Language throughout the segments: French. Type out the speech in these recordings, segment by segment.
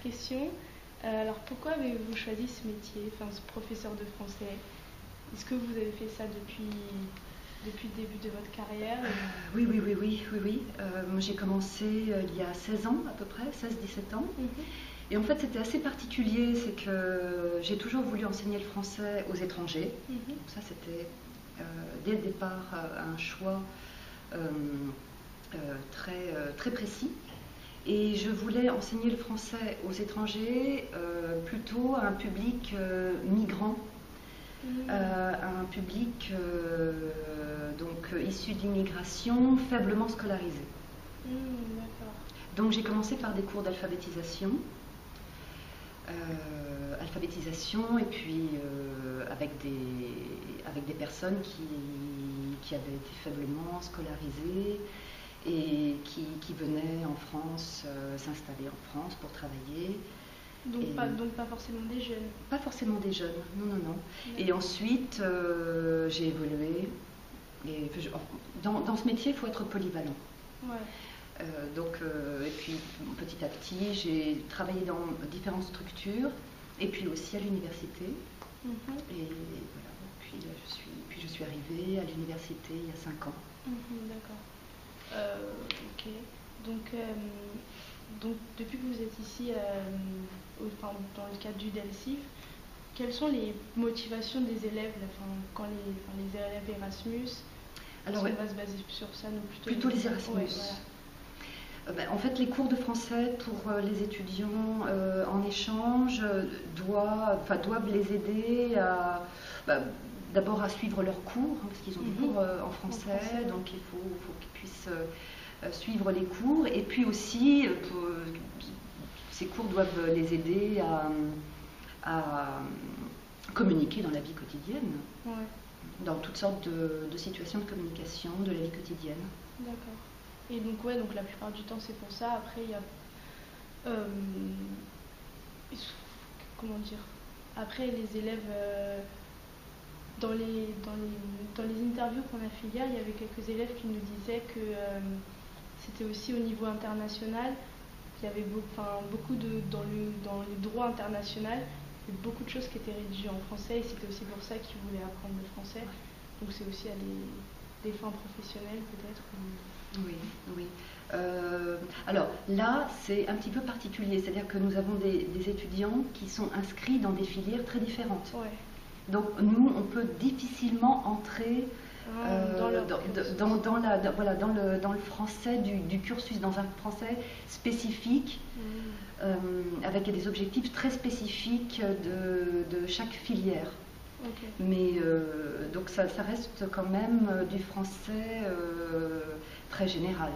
question. Alors pourquoi avez-vous choisi ce métier, enfin ce professeur de français? Est-ce que vous avez fait ça depuis le début de votre carrière? Oui. J'ai commencé il y a 16 ans à peu près, 16-17 ans. Et en fait, c'était assez particulier, c'est que j'ai toujours voulu enseigner le français aux étrangers. Ça, c'était dès le départ un choix très précis. Et je voulais enseigner le français aux étrangers, plutôt à un public migrant, à un public donc issu de l'immigration, faiblement scolarisé. Donc j'ai commencé par des cours d'alphabétisation. Et puis avec des personnes qui avaient été faiblement scolarisées et qui venaient en France, s'installer en France pour travailler. Donc pas forcément des jeunes? Pas forcément des jeunes, non. Et ensuite, j'ai évolué. Et dans ce métier, il faut être polyvalent. Et puis petit à petit, j'ai travaillé dans différentes structures et puis aussi à l'université. Et voilà, puis je suis arrivée à l'université il y a 5 ans. D'accord. Ok. Donc depuis que vous êtes ici, dans le cadre du DELSIF, quelles sont les motivations des élèves, quand les élèves Erasmus? Alors, on va se baser sur ça, non plutôt les Erasmus. En fait, les cours de français pour les étudiants en échange doivent les aider d'abord à suivre leurs cours, parce qu'ils ont des cours en français, donc il faut qu'ils puissent suivre les cours. Et puis aussi, ces cours doivent les aider à communiquer dans la vie quotidienne, dans toutes sortes de situations de communication de la vie quotidienne. D'accord. Et donc la plupart du temps c'est pour ça. Après il y a comment dire, après les élèves dans les interviews qu'on a fait hier, il y avait quelques élèves qui nous disaient que c'était aussi au niveau international, qu'il y avait beaucoup dans le droit international, il y avait beaucoup de choses qui étaient rédigées en français, et c'était aussi pour ça qu'ils voulaient apprendre le français. Donc c'est aussi à des fins professionnelles peut-être. Oui. Alors là, c'est un petit peu particulier, c'est-à-dire que nous avons des étudiants qui sont inscrits dans des filières très différentes. Donc nous, on peut difficilement entrer dans le français du cursus, dans un français spécifique, avec des objectifs très spécifiques de chaque filière. Mais donc ça reste quand même du français très général.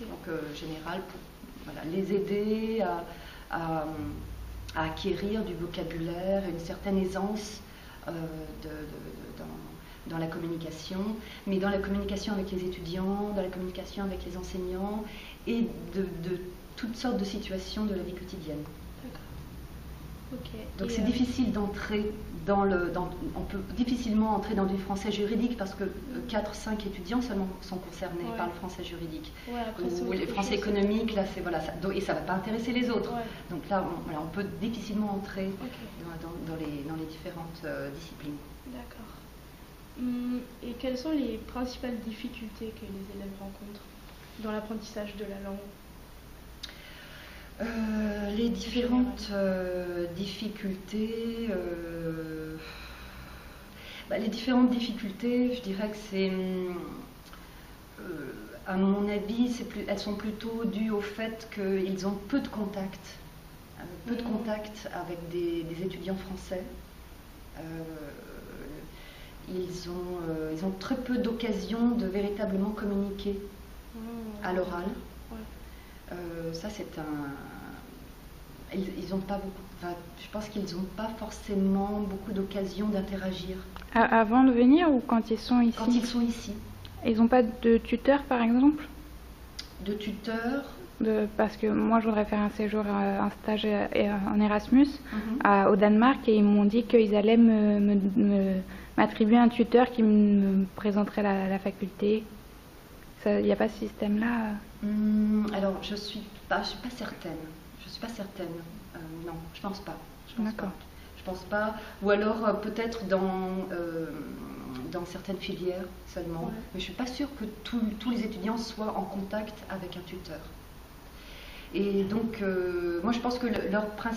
Donc général pour les aider à acquérir du vocabulaire et une certaine aisance dans la communication, mais dans la communication avec les étudiants, dans la communication avec les enseignants et de toutes sortes de situations de la vie quotidienne. Donc c'est difficile d'entrer on peut difficilement entrer dans du français juridique parce que 4-5 étudiants seulement sont concernés par le français juridique. Ou les français économiques, là c'est et ça ne va pas intéresser les autres. Donc là on peut difficilement entrer dans les différentes disciplines. D'accord. Et quelles sont les principales difficultés que les élèves rencontrent dans l'apprentissage de la langue? Les différentes difficultés, je dirais que c'est, à mon avis, elles sont plutôt dues au fait qu'ils ont peu de contact avec des étudiants français. Ils ont très peu d'occasions de véritablement communiquer à l'oral. Ça c'est ils n'ont pas beaucoup. Je pense qu'ils n'ont pas forcément beaucoup d'occasions d'interagir. Avant de venir ou quand ils sont ici? Quand ils sont ici. Ils n'ont pas de tuteur par exemple? De tuteur? Parce que moi je voudrais faire un séjour, un stage en Erasmus au Danemark, et ils m'ont dit qu'ils allaient m'attribuer un tuteur qui me présenterait la faculté. Il n'y a pas ce système-là? Alors je suis pas certaine. Je suis pas certaine. Non, je pense pas. D'accord. Je pense pas. Ou alors peut-être dans certaines filières seulement. Ouais. Mais je suis pas sûre que tous les étudiants soient en contact avec un tuteur. Et donc, moi je pense que leur principe